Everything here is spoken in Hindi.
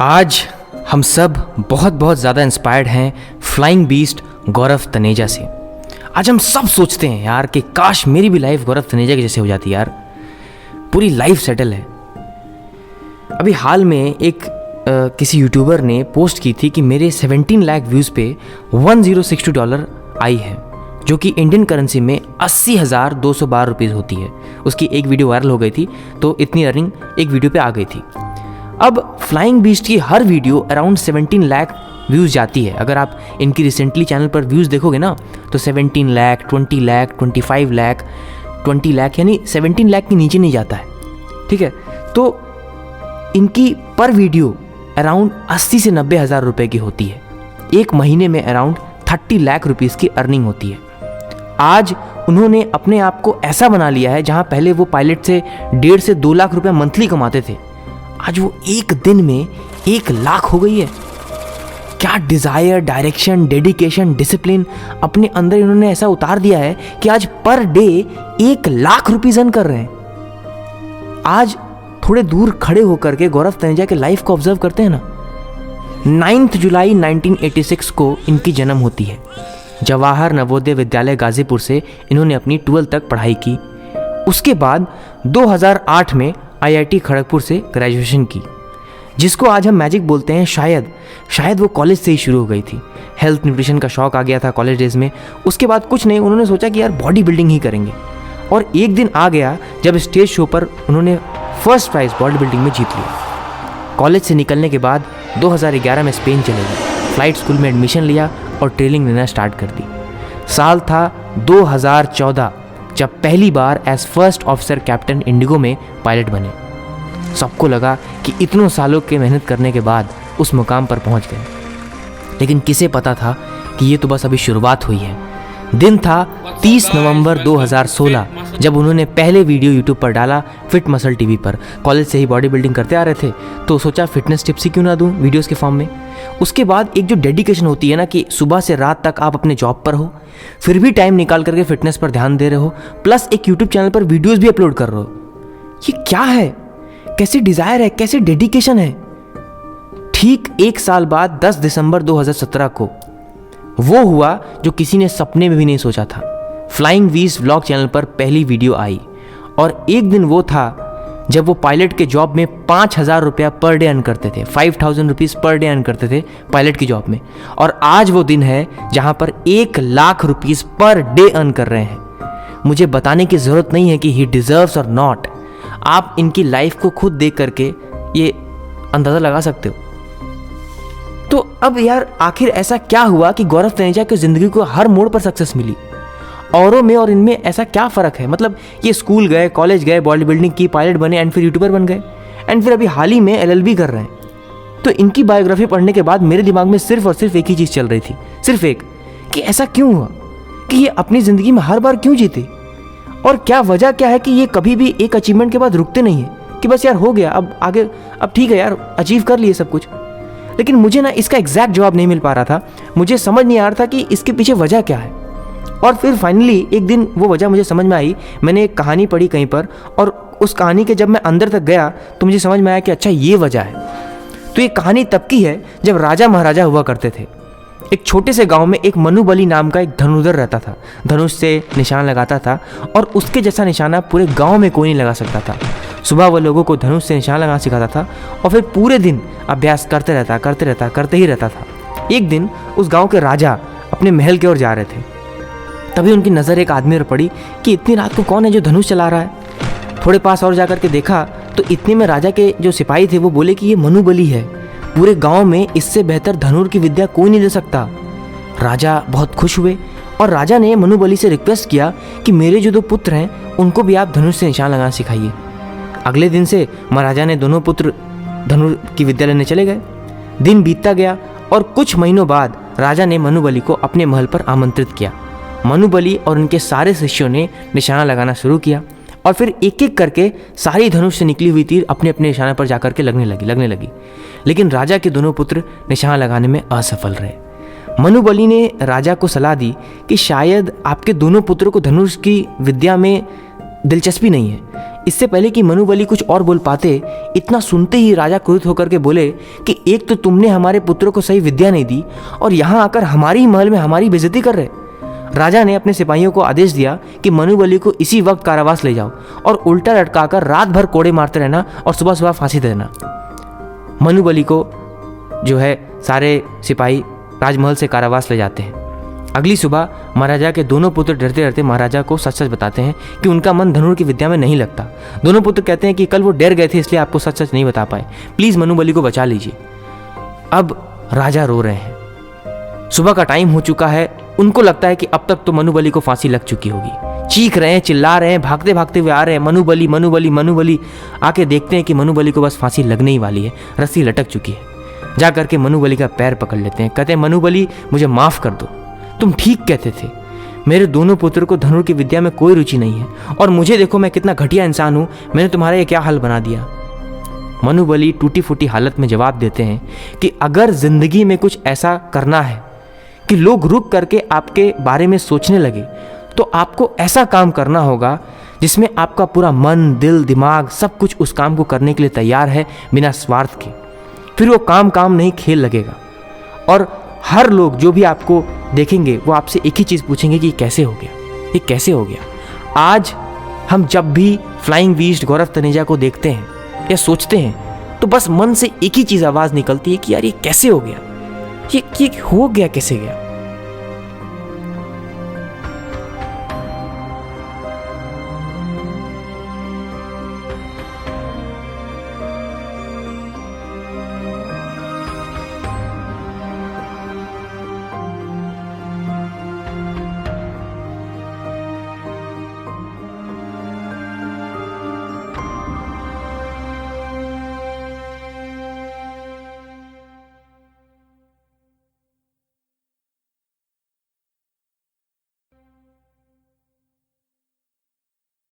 आज हम सब बहुत बहुत ज़्यादा इंस्पायर्ड हैं फ्लाइंग बीस्ट गौरव तनेजा से। आज हम सब सोचते हैं यार कि काश मेरी भी लाइफ गौरव तनेजा की जैसे हो जाती यार, पूरी लाइफ सेटल है। अभी हाल में एक किसी यूट्यूबर ने पोस्ट की थी कि मेरे 17 लाख व्यूज़ पे $1062 आई है, जो कि इंडियन करेंसी में 80,212 रुपीज़ होती है। उसकी एक वीडियो वायरल हो गई थी तो इतनी अर्निंग एक वीडियो पे आ गई थी। अब फ्लाइंग बीस्ट की हर वीडियो अराउंड 17 लाख व्यूज़ जाती है। अगर आप इनकी रिसेंटली चैनल पर व्यूज़ देखोगे ना तो 17 लाख, 20 लाख, 25 लाख, 20 लाख, यानी 17 लाख के नीचे नहीं जाता है। ठीक है, तो इनकी पर वीडियो अराउंड 80 से 90 हज़ार रुपये की होती है। एक महीने में अराउंड 30 लाख रुपीज़ की अर्निंग होती है। आज उन्होंने अपने आप को ऐसा बना लिया है, जहां पहले वो पायलट से 1.5 से 2 लाख रुपए मंथली कमाते थे, आज वो एक दिन में 1 लाख हो गई है। क्या डिज़ायर, डायरेक्शन, डेडिकेशन, डिसिप्लिन अपने अंदर इन्होंने ऐसा उतार दिया है कि आज per day 1 lakh rupees earn कर रहे हैं। आज थोड़े दूर खड़े होकर के गौरव तनेजा के लाइफ को ऑब्जर्व करते हैं ना। 9 जुलाई 1986 को इनकी जन्म होती है। जवाहर नवोदय विद्यालय गाजीपुर से इन्होंने अपनी 12th तक पढ़ाई की। उसके बाद 2008 में IIT खड़गपुर से ग्रेजुएशन की, जिसको आज हम मैजिक बोलते हैं। शायद वो कॉलेज से ही शुरू हो गई थी। हेल्थ न्यूट्रिशन का शौक आ गया था कॉलेज डेज में। उसके बाद कुछ नहीं, उन्होंने सोचा कि यार बॉडी बिल्डिंग ही करेंगे, और एक दिन आ गया जब स्टेज शो पर उन्होंने फर्स्ट प्राइज़ बॉडी बिल्डिंग में जीत लिया। कॉलेज से निकलने के बाद 2011 में स्पेन चले गए, फ्लाइट स्कूल में एडमिशन लिया और ट्रेनिंग लेना स्टार्ट कर दी। साल था 2014 जब पहली बार as first officer captain IndiGo में पायलट बने। सबको लगा कि इतनों सालों के मेहनत करने के बाद उस मुकाम पर पहुंच गए, लेकिन किसे पता था कि ये तो बस अभी शुरुआत हुई है। दिन था 30 नवंबर 2016 जब उन्होंने पहले वीडियो यूट्यूब पर डाला फिट मसल टीवी पर। कॉलेज से ही बॉडी बिल्डिंग करते आ रहे थे तो सोचा फिटनेस टिप्स ही क्यों ना दूं वीडियोस के फॉर्म में। उसके बाद एक जो डेडिकेशन होती है ना, कि सुबह से रात तक आप अपने जॉब पर हो, फिर भी टाइम निकाल करके फिटनेस पर ध्यान दे रहे हो, प्लस एक यूट्यूब चैनल पर वीडियोज़ भी अपलोड कर रहे हो। ये क्या है, कैसी डिज़ायर है, कैसी डेडिकेशन है। ठीक 1 साल बाद 10 दिसंबर 2017 को वो हुआ जो किसी ने सपने में भी नहीं सोचा था। फ्लाइंग बीस्ट व्लॉग चैनल पर पहली वीडियो आई, और एक दिन वो था जब वो पायलट के जॉब में 5,000 रुपया पर डे अर्न करते थे। 5,000 रुपीज़ पर डे अर्न करते थे पायलट की जॉब में। और आज वो दिन है जहां पर 1 lakh rupees per day earn कर रहे हैं। मुझे बताने की ज़रूरत नहीं है कि ही डिज़र्व्स और नॉट। आप इनकी लाइफ को खुद देख करके ये अंदाज़ा लगा सकते हो। तो अब यार आखिर ऐसा क्या हुआ कि गौरव तनेजा की ज़िंदगी को हर मोड़ पर सक्सेस मिली? औरों में और इनमें ऐसा क्या फ़र्क है? मतलब ये स्कूल गए, कॉलेज गए, बॉडी बिल्डिंग की, पायलट बने, एंड फिर यूट्यूबर बन गए, एंड फिर अभी हाल ही में LLB कर रहे हैं। तो इनकी बायोग्राफी पढ़ने के बाद मेरे दिमाग में सिर्फ और सिर्फ एक ही चीज़ चल रही थी, सिर्फ एक, कि ऐसा क्यों हुआ कि ये अपनी ज़िंदगी में हर बार क्यों जीते, और क्या वजह क्या है कि ये कभी भी एक अचीवमेंट के बाद रुकते नहीं है कि बस यार हो गया, अब आगे, अब ठीक है यार, अचीव कर लिए सब कुछ। लेकिन मुझे ना इसका एग्जैक्ट जवाब नहीं मिल पा रहा था। मुझे समझ नहीं आ रहा था कि इसके पीछे वजह क्या है। और फिर फाइनली एक दिन वो वजह मुझे समझ में आई। मैंने एक कहानी पढ़ी कहीं पर, और उस कहानी के जब मैं अंदर तक गया तो मुझे समझ में आया कि अच्छा ये वजह है। तो ये कहानी तब की है जब राजा महाराजा हुआ करते थे। एक छोटे से गांव में एक मनुबली नाम का एक धनुर्धर रहता था। धनुष से निशान लगाता था, और उसके जैसा निशाना पूरे गांव में कोई नहीं लगा सकता था। सुबह वो लोगों को धनुष से निशान लगाना सिखाता था, और फिर पूरे दिन अभ्यास करते ही रहता था। एक दिन उस गांव के राजा अपने महल की ओर जा रहे थे। तभी उनकी नज़र एक आदमी पर पड़ी कि इतनी रात को कौन है जो धनुष चला रहा है। थोड़े पास और जाकर के देखा तो इतने में राजा के जो सिपाही थे वो बोले कि ये मनुबली है, पूरे गांव में इससे बेहतर धनुर की विद्या कोई नहीं दे सकता। राजा बहुत खुश हुए, और राजा ने मनुबली से रिक्वेस्ट किया कि मेरे जो 2 पुत्र हैं उनको भी आप धनुष से निशान लगाना सिखाइए। अगले दिन से महाराजा ने दोनों पुत्र धनुर की विद्या लेने चले गए। दिन बीतता गया, और कुछ महीनों बाद राजा ने मनुबली को अपने महल पर आमंत्रित किया। मनुबली और उनके सारे शिष्यों ने निशाना लगाना शुरू किया, और फिर एक एक करके सारी धनुष से निकली हुई तीर अपने अपने निशाने पर जाकर के लगने लगी। लेकिन राजा के दोनों पुत्र निशाना लगाने में असफल रहे। मनुबली ने राजा को सलाह दी कि शायद आपके दोनों पुत्रों को धनुष की विद्या में दिलचस्पी नहीं है। इससे पहले कि मनुबली कुछ और बोल पाते, इतना सुनते ही राजा क्रोधित होकर के बोले कि एक तो तुमने हमारे पुत्र को सही विद्या नहीं दी और यहाँ आकर हमारी ही महल में हमारी बेइज्जती कर रहे। राजा ने अपने सिपाहियों को आदेश दिया कि मनुबली को इसी वक्त कारावास ले जाओ और उल्टा लटकाकर रात भर कोड़े मारते रहना और सुबह सुबह फांसी दे देना। मनुबली को जो है सारे सिपाही राजमहल से कारावास ले जाते हैं। अगली सुबह महाराजा के दोनों पुत्र डरते डरते महाराजा को सच सच बताते हैं कि उनका मन धनुर की विद्या में नहीं लगता। दोनों पुत्र कहते हैं कि कल वो डर गए थे इसलिए आपको सच सच नहीं बता पाए, प्लीज़ मनुबली को बचा लीजिए। अब राजा रो रहे हैं, सुबह का टाइम हो चुका है। उनको लगता है कि अब तक तो मनुबली को फांसी लग चुकी होगी। चीख रहे हैं, चिल्ला रहे हैं, भागते भागते हुए आ रहे हैं, मनुबली मनुबली मनुबली। आके देखते हैं कि मनुबली को बस फांसी लगने ही वाली है, रस्सी लटक चुकी है। जा करके मनुबली का पैर पकड़ लेते हैं, कहते हैं मनुबली मुझे माफ़ कर दो, तुम ठीक कहते थे, मेरे दोनों पुत्र को धनुर की विद्या में कोई रुचि नहीं है और मुझे देखो मैं कितना घटिया इंसान हूँ, मैंने तुम्हारा ये क्या हाल बना दिया। मनुबली टूटी फूटी हालत में जवाब देते हैं कि अगर ज़िंदगी में कुछ ऐसा करना है कि लोग रुक करके आपके बारे में सोचने लगे, तो आपको ऐसा काम करना होगा जिसमें आपका पूरा मन, दिल, दिमाग सब कुछ उस काम को करने के लिए तैयार है बिना स्वार्थ के। फिर वो काम नहीं खेल लगेगा और हर लोग जो भी आपको देखेंगे वो आपसे एक ही चीज़ पूछेंगे कि ये कैसे हो गया, ये कैसे हो गया। आज हम जब भी फ्लाइंग बीस्ट गौरव तनेजा को देखते हैं या सोचते हैं तो बस मन से एक ही चीज़ आवाज़ निकलती है कि यार ये कैसे हो गया, ये हो गया कैसे गया।